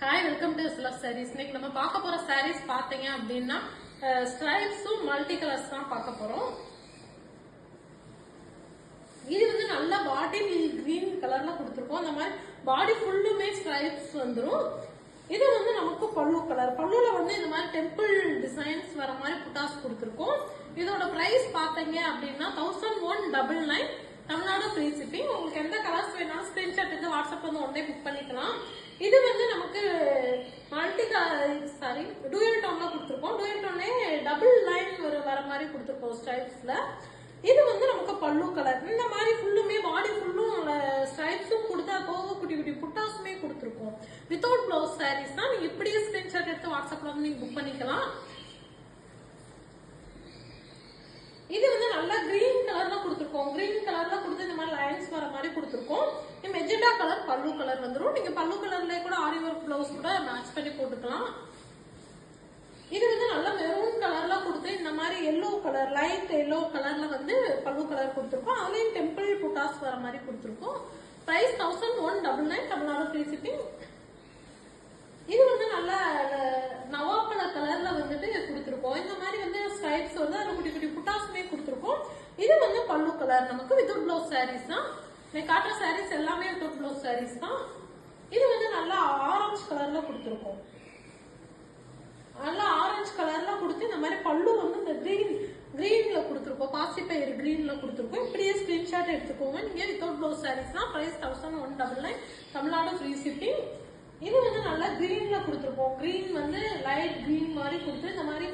Hi, welcome to slub sarees. இன்னைக்கு நம்ம பார்க்க போற சாரீஸ் பாத்தீங்க அப்படின்னா ஸ்ட்ரைப்ஸும் மல்டி கலர்ஸ் தான் பார்க்க போறோம். இது வந்து நல்ல பாட்டில் கிரீன் கலர்ல கொடுத்துருக்கோம். அந்த மாதிரி பாடி ஃபுல்லுமே ஸ்ட்ரைப்ஸ் வந்துடும். இது வந்து நமக்கு பல்லு கலர். பல்லுல வந்து இந்த மாதிரி டெம்பிள் டிசைன்ஸ் வர மாதிரி புட்டாஸ் கொடுத்துருக்கோம். இதோட பிரைஸ் பாத்தீங்க அப்படின்னா 1199. Tamil Nadu free shipping. உங்களுக்கு எந்த கலர்ஸ் வேணாலும் ஸ்கிரீன்ஷாட் எடுத்து வாட்ஸ்அப் வந்து உடனே புக் பண்ணிக்கலாம். இது வந்து நமக்கு டூயல் டோன்ல கொடுத்துருக்கோம். டூயல் டோன்லே டபுள் லைன் வர மாதிரி கொடுத்துருக்கோம் ஸ்ட்ரைப்ஸ்ல. இது வந்து நமக்கு பல்லு கலர். இந்த மாதிரி ஃபுல்லுமே பாடி ஃபுல்லும் ஸ்ட்ரைப்ஸும் கொடுத்தா போக குட்டி குட்டி புட்டாஸுமே கொடுத்துருக்கோம். வித்தவுட் பிளவுஸ் சாரீஸ் தான். நீங்க இப்படியே ஸ்கிரீன்ஷாட் எடுத்து வாட்ஸ்அப்ல வந்து நீங்க புக் பண்ணிக்கலாம். இது வந்து நல்லா கிரீன் கலர்ல கொடுத்துருக்கோம். கிரீன் கலர்ல கொடுத்து இந்த மாதிரி லைன்ஸ் வர மாதிரி கொடுத்துருக்கோம். மெஜெண்டா கலர் பல்லு கலர் வந்துடும். நீங்க பல்லு கலர்ல கூட ஆரி ஒர்க் பிளவுஸ் கூட மேட்ச் பண்ணி போட்டுக்கலாம். இது வந்து நல்லா மெரூன் கலர்ல கொடுத்து இந்த மாதிரி எல்லோ கலர் லைட் எல்லோ கலர்ல வந்து பல்லு கலர் கொடுத்துருக்கோம். அதுலயும் டெம்பிள் புட்டாஸ் வர மாதிரி கொடுத்துருக்கோம். பிரைஸ் 1199. Tamil Nadu free shipping. இது வந்து நல்ல நவாப்பழ கலர்ல வந்துட்டு கொடுத்துருக்கோம். இந்த மாதிரி வந்து ஸ்ட்ரைப்ஸ் வந்து அது குட்டி குட்டி புட்டாஸுமே கொடுத்துருக்கோம். இது வந்து பல்லு கலர். நமக்கு வித்தவுட் பிளவுஸ் சாரீஸ் தான். காட்டுற சாரீஸ் எல்லாமே வித்தவுட் பிளவுஸ் சாரீஸ் தான். இது வந்து நல்லா ஆரஞ்சு கலர்ல கொடுத்துருக்கோம். நல்லா ஆரஞ்சு கலர்ல கொடுத்து இந்த மாதிரி பல்லு வந்து இந்த கிரீன்ல கொடுத்துருக்கோம். பாசிப்பயிறு கிரீன்ல கொடுத்துருக்கோம். இப்படியே ஸ்கிரீன்ஷாட் எடுத்துக்கோங்க. நீங்க வித்தவுட் பிளவுஸ் சாரீஸ் தான். பிரைஸ் 1199. Tamil Nadu free shipping. இது வந்து நல்லா கிரீன்ல கொடுத்துருக்கோம். கிரீன் வந்து லைட் கிரீன் மாதிரி கொடுத்து இந்த மாதிரி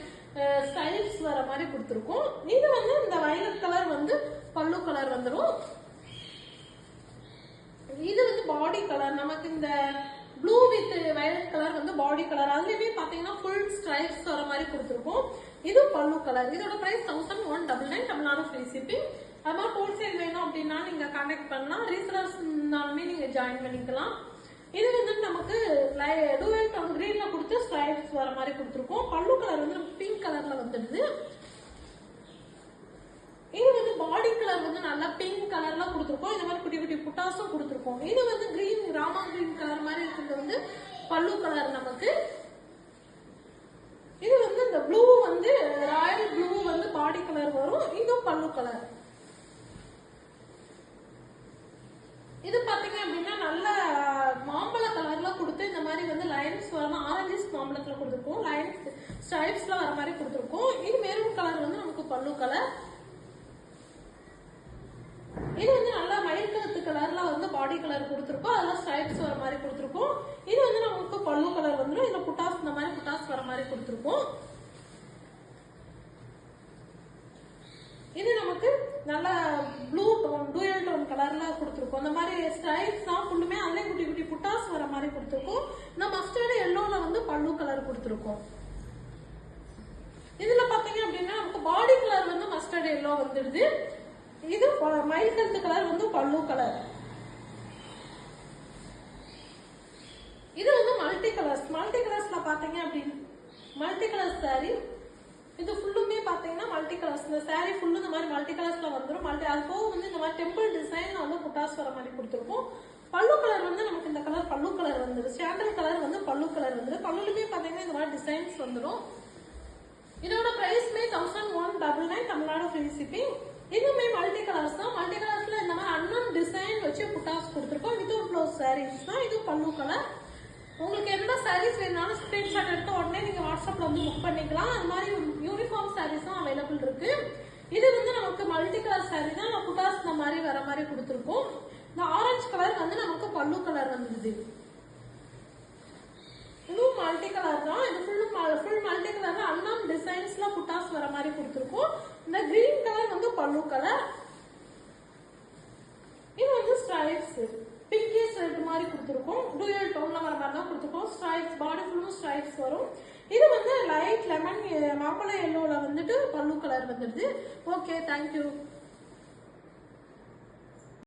ஸ்டைல்ஸ் வர மாதிரி கொடுத்துருக்கோம். இது வந்து இந்த வயலட் கலர் வந்து பல்லு கலர் வந்துடும். இது வந்து பாடி கலர். நமக்கு இந்த ப்ளூ வித் வயலட் கலர் வந்து பாடி கலர். அதுலயுமே பாத்தீங்கன்னா ஃபுல் ஸ்ட்ரைப்ஸ் வர மாதிரி கொடுத்துருக்கோம். இது பல்லு கலர். இதோட பிரைஸ் 1199. Tamil Nadu free shipping. அது மாதிரி ஹோல்சேல் வேணும் அப்படின்னா நீங்க கான்டாக்ட் பண்ணலாம். ரீசெலர்ஸ்னாலுமே நீங்க ஜாயின் பண்ணிக்கலாம். இது வந்து நமக்கு டூயல் டோன் கிரீன்ல கொடுத்து ஸ்ட்ரைப்ஸ் வர மாதிரி கொடுத்துருக்கோம். பல்லு கலர் வந்து பிங்க் கலர்ல வந்துடுது. இது வந்து பாடி கலர் வந்து நல்லா பிங்க் கலர்ல கொடுத்துருக்கோம். இந்த மாதிரி குட்டி குட்டி புட்டாஸும் கொடுத்துருக்கோம். இது வந்து கிரீன் ராமா கிரீன் கலர் மாதிரி இருக்கிறது வந்து பல்லு கலர் நமக்கு. இது வந்து இந்த ப்ளூ வந்து ராயல் ப்ளூ வந்து பாடி கலர் வரும். இதுவும் பல்லு கலர். இது பாத்தீங்க அப்படின்னா நல்ல மாம்பழ கலர்ல கொடுத்து இந்த மாதிரி வந்து லைன்ஸ் வரணும். ஆரஞ்சிஸ் மாம்பழத்துல கொடுத்துருக்கோம். லைன்ஸ் ஸ்ட்ரைப்ஸ்ல வர மாதிரி கொடுத்துருக்கோம். இது மெரூன் கலர் வந்து நமக்கு பல்லு கலர். இது வந்து நல்லா மயில் கருத்து கலர்ல வந்து பாடி கலர் கொடுத்துருக்கோம். அதெல்லாம் ஸ்ட்ரைப்ஸ் வர மாதிரி கொடுத்துருக்கோம். இது வந்து நமக்கு பல்லு கலர் வந்துடும். இதுல புட்டாஸ் இந்த மாதிரி புட்டாஸ் வர மாதிரி கொடுத்துருக்கோம். இது நமக்கு நல்ல ப்ளூ டோன் டூயல் டோன் கலர்ல கொடுத்துருக்கோம். இந்த மாதிரி ஸ்ட்ரைப்ஸ் தான் ஃபுல்லுமே. அதுலயும் குட்டி குட்டி புட்டாஸ் வர மாதிரி கொடுத்துருக்கோம். இந்த மஸ்டர்ட் எல்லோல வந்து பல்லு கலர் கொடுத்துருக்கோம். இதுல பாத்தீங்க அப்படின்னா நமக்கு பாடி கலர் வந்து மஸ்டர்ட் எல்லோ வந்துடுது. இது மயில் கருத்து கலர் வந்து பல்லு கலர். இது வந்து மல்டி கலர்ஸ். மல்டி கலர்ஸ்ல பாத்தீங்க அப்படின்னு மல்டி கலர் சாரி. இது ஃபுல்லுமே பாத்தீங்கன்னா மல்டி கலர்ஸ். இந்த சாரி ஃபுல்லு இந்த மாதிரி மல்டி கலர்ஸ்ல வந்துடும். அது போக வந்து இந்த மாதிரி டெம்பிள் டிசைன் வந்து புட்டாஸ் வர மாதிரி கொடுத்துருக்கோம். பல்லு கலர் வந்து நமக்கு இந்த கலர் பல்லு கலர் வந்துடும். சாண்டல் கலர் வந்து பல்லு கலர் வந்துடும். பல்லுலுமே பாத்தீங்கன்னா இந்த மாதிரி டிசைன்ஸ் வந்துடும். இதோட பிரைஸ்மே 1199. Tamil Nadu free shipping. இதுவுமே மல்டி கலர்ஸ் தான். மல்டி கலர்ஸ்ல இந்த மாதிரி அன்னன் டிசைன் வச்சு புட்டாஸ் கொடுத்துருக்கோம். வித்தவுட் பிளவுஸ் சாரீஸ் தான். இது பல்லு கலர். உங்களுக்கு எந்த சாரீஸ் வேணாலும் ஸ்கிரீன்ஷாட் எடுத்து உடனே நீங்க வாட்ஸ்அப்ல வந்து புக் பண்ணிக்கலாம். அது மாதிரி யூனிஃபார்ம் சாரீஸும் அவைலபிள் இருக்கு. இது வந்து நமக்கு மல்டி கலர் சாரீ தான். புட்டாஸ் இந்த மாதிரி வர மாதிரி கொடுத்துருக்கோம். இந்த ஆரஞ்சு கலர் வந்து நமக்கு பல்லு கலர் வந்துடுது. இதுவும் மல்டி கலர் தான். இது ஃபுல் மல்டி கலர் தான். அன்னம் டிசைன்ஸ்ல புட்டாஸ் வர மாதிரி கொடுத்துருக்கோம். இந்த கிரீன் கலர் வந்து பல்லு கலர். இது வந்து ஸ்ட்ரைப்ஸ் பிங்கிஷ் ரெட் மாதிரி கொடுத்துருக்கோம். டூயல் டோன்ல வர மாதிரி தான் கொடுத்துருக்கோம். ஸ்ட்ரைப்ஸ் பாடி ஃபுல்லும் ஸ்ட்ரைப்ஸ் வரும். இது வந்து லைட் லெமன் மாம்பழ எல்லோல வந்துட்டு பல்லு கலர் வந்துடுது. Okay, thank you.